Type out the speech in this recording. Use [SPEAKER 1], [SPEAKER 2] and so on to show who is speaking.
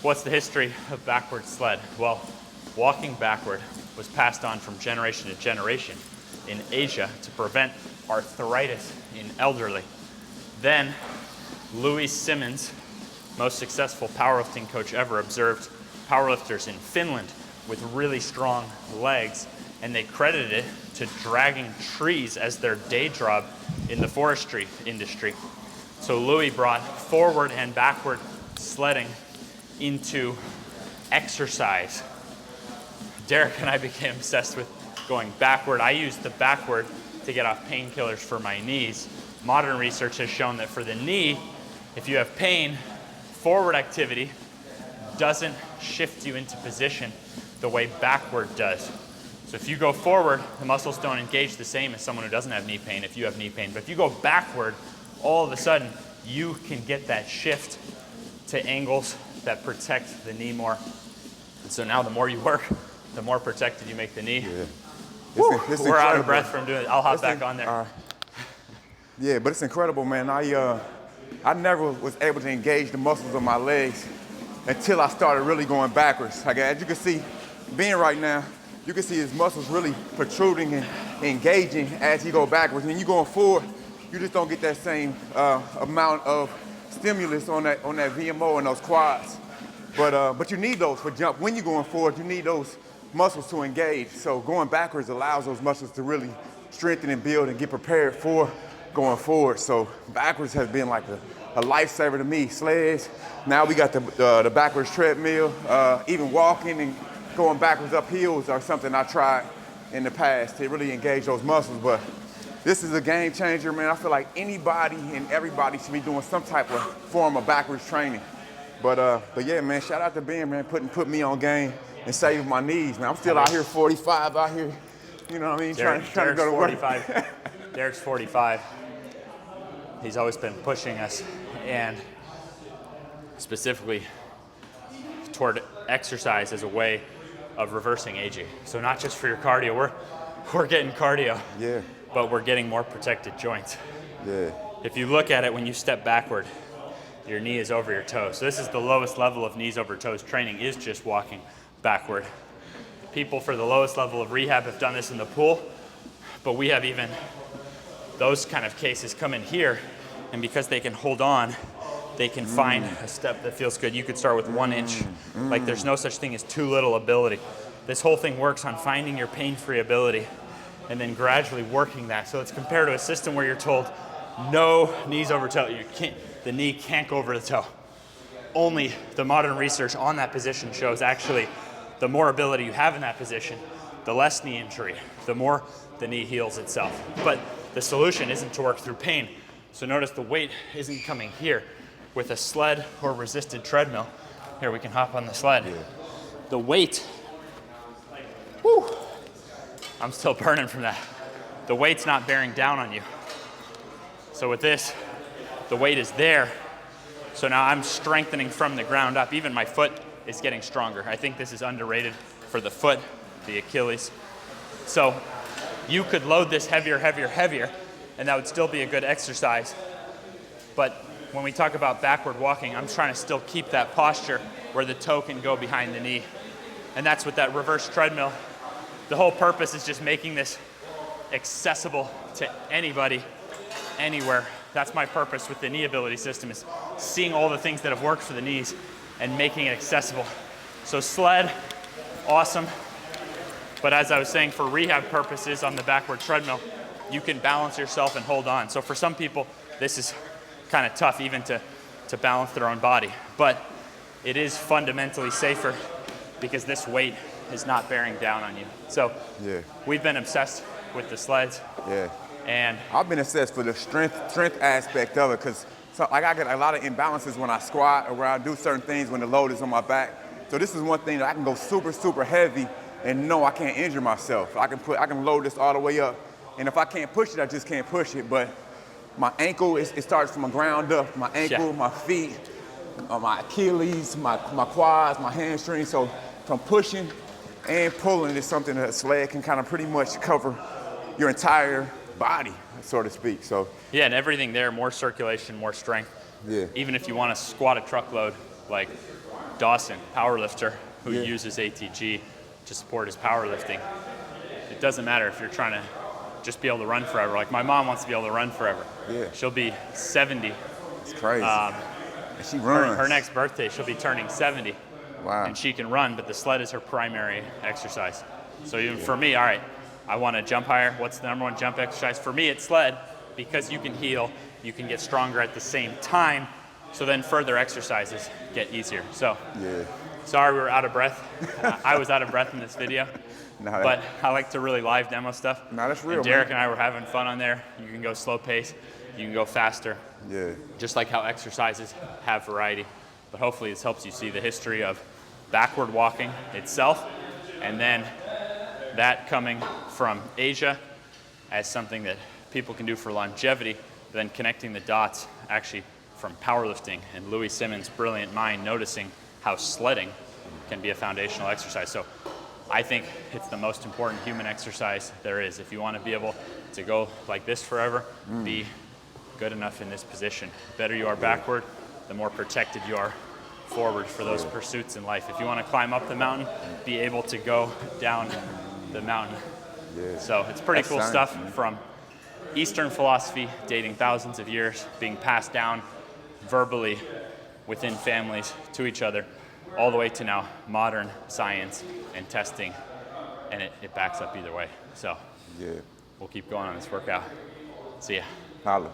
[SPEAKER 1] What's the history of backward sled? Well, walking backward was passed on from generation to generation in Asia to prevent arthritis in elderly. Then, Louis Simmons, most successful powerlifting coach ever, observed powerlifters in Finland with really strong legs, and they credited it to dragging trees as their day job in the forestry industry. So Louis brought forward and backward sledding into exercise. Derek and I became obsessed with going backward. I used the backward to get off painkillers for my knees. Modern research has shown that for the knee, if you have pain, forward activity doesn't shift you into position the way backward does. So if you go forward, the muscles don't engage the same as someone who doesn't have knee pain if you have knee pain. But if you go backward, all of a sudden, you can get that shift to angles that protect the knee more. And so now the more you work, the more protected you make the knee.
[SPEAKER 2] Yeah.
[SPEAKER 1] We're out of breath from doing it. I'll hop back on there.
[SPEAKER 2] Yeah, but it's incredible, man. I never was able to engage the muscles of my legs until I started really going backwards. Like, as you can see, Ben right now, you can see his muscles really protruding and engaging as he go backwards. And you going forward, you just don't get that same amount of stimulus on that VMO and those quads. But you need those for jump. When you're going forward, you need those muscles to engage. So going backwards allows those muscles to really strengthen and build and get prepared for going forward. So backwards has been like a lifesaver to me. Sleds, now we got the backwards treadmill. Even walking and going backwards up hills are something I tried in the past to really engage those muscles. But this is a game changer, man. I feel like anybody and everybody should be doing some type of form of backwards training. But yeah, man, shout out to Ben, man, put me on game and saving my knees, man. I'm still out here 45, out here, you know what I mean, trying to go to work. 45.
[SPEAKER 1] Derek's 45. He's always been pushing us, and specifically toward exercise as a way of reversing aging. So not just for your cardio, we're getting cardio,
[SPEAKER 2] yeah,
[SPEAKER 1] but we're getting more protected joints.
[SPEAKER 2] Yeah.
[SPEAKER 1] If you look at it when you step backward, your knee is over your toes. So this is the lowest level of knees over toes training, is just walking backward. People for the lowest level of rehab have done this in the pool, but we have even those kind of cases come in here, and because they can hold on, they can find a step that feels good. You could start with 1 inch. Like, there's no such thing as too little ability. This whole thing works on finding your pain-free ability and then gradually working that. So it's compared to a system where you're told no knees over toe. The knee can't go over the toe. Only the modern research on that position shows actually the more ability you have in that position, the less knee injury, the more the knee heals itself. But the solution isn't to work through pain. So notice the weight isn't coming here. With a sled or resisted treadmill, here we can hop on the sled. Yeah. The weight, whew, I'm still burning from that. The weight's not bearing down on you. So with this, the weight is there. So now I'm strengthening from the ground up. Even my foot is getting stronger. I think this is underrated for the foot, the Achilles. So you could load this heavier, and that would still be a good exercise. But when we talk about backward walking, I'm trying to still keep that posture where the toe can go behind the knee. And that's what that reverse treadmill, the whole purpose is just making this accessible to anybody, anywhere. That's my purpose with the knee ability system, is seeing all the things that have worked for the knees and making it accessible. So sled, awesome. But as I was saying, for rehab purposes on the backward treadmill, you can balance yourself and hold on. So for some people, this is kind of tough even to balance their own body. But it is fundamentally safer because this weight is not bearing down on you. So yeah, we've been obsessed with the sleds.
[SPEAKER 2] Yeah.
[SPEAKER 1] And
[SPEAKER 2] I've been obsessed with the strength aspect of it, because I get a lot of imbalances when I squat or when I do certain things when the load is on my back. So this is one thing that I can go super heavy and know I can't injure myself. I can load this all the way up, and if I can't push it, I just can't push it. But my ankle, it starts from the ground up. My ankle, yeah, my feet, my Achilles, my quads, my hamstrings. So from pushing and pulling is something that a sled can kind of pretty much cover your entire body, so to speak. So
[SPEAKER 1] yeah, and everything there, more circulation, more strength.
[SPEAKER 2] Yeah.
[SPEAKER 1] Even if you want to squat a truckload, like Dawson, powerlifter, who
[SPEAKER 2] Yeah.
[SPEAKER 1] uses ATG to support his powerlifting. It doesn't matter if you're trying to just be able to run forever. Like my mom wants to be able to run forever.
[SPEAKER 2] Yeah.
[SPEAKER 1] She'll be 70.
[SPEAKER 2] It's crazy. And she runs.
[SPEAKER 1] Her next birthday, she'll be turning 70.
[SPEAKER 2] Wow.
[SPEAKER 1] And she can run, but the sled is her primary exercise. So even for me, all right, I want to jump higher. What's the number one jump exercise? For me, it's sled, because you can heal, you can get stronger at the same time, so then further exercises get easier. So,
[SPEAKER 2] Yeah.
[SPEAKER 1] sorry we were out of breath. I was out of breath in this video,
[SPEAKER 2] Nah,
[SPEAKER 1] but I like to really live demo stuff.
[SPEAKER 2] Nah, that's real,
[SPEAKER 1] And Derek
[SPEAKER 2] man.
[SPEAKER 1] and I were having fun on there. You can go slow pace, you can go faster,
[SPEAKER 2] Yeah.
[SPEAKER 1] just like how exercises have variety. But hopefully this helps you see the history of backward walking itself, and then that coming from Asia as something that people can do for longevity, then connecting the dots actually from powerlifting and Louis Simmons' brilliant mind noticing how sledding can be a foundational exercise. So I think it's the most important human exercise there is. If you want to be able to go like this forever, be good enough in this position. The better you are backward, the more protected you are forward for those pursuits in life. If you want to climb up the mountain, be able to go down the mountain.
[SPEAKER 2] Yeah.
[SPEAKER 1] So it's pretty
[SPEAKER 2] That's
[SPEAKER 1] cool
[SPEAKER 2] science,
[SPEAKER 1] stuff
[SPEAKER 2] man.
[SPEAKER 1] from Eastern philosophy dating thousands of years, being passed down verbally within families to each other, all the way to now modern science and testing, and it backs up either way. So
[SPEAKER 2] Yeah.
[SPEAKER 1] we'll keep going on this workout. See ya.
[SPEAKER 2] Holla.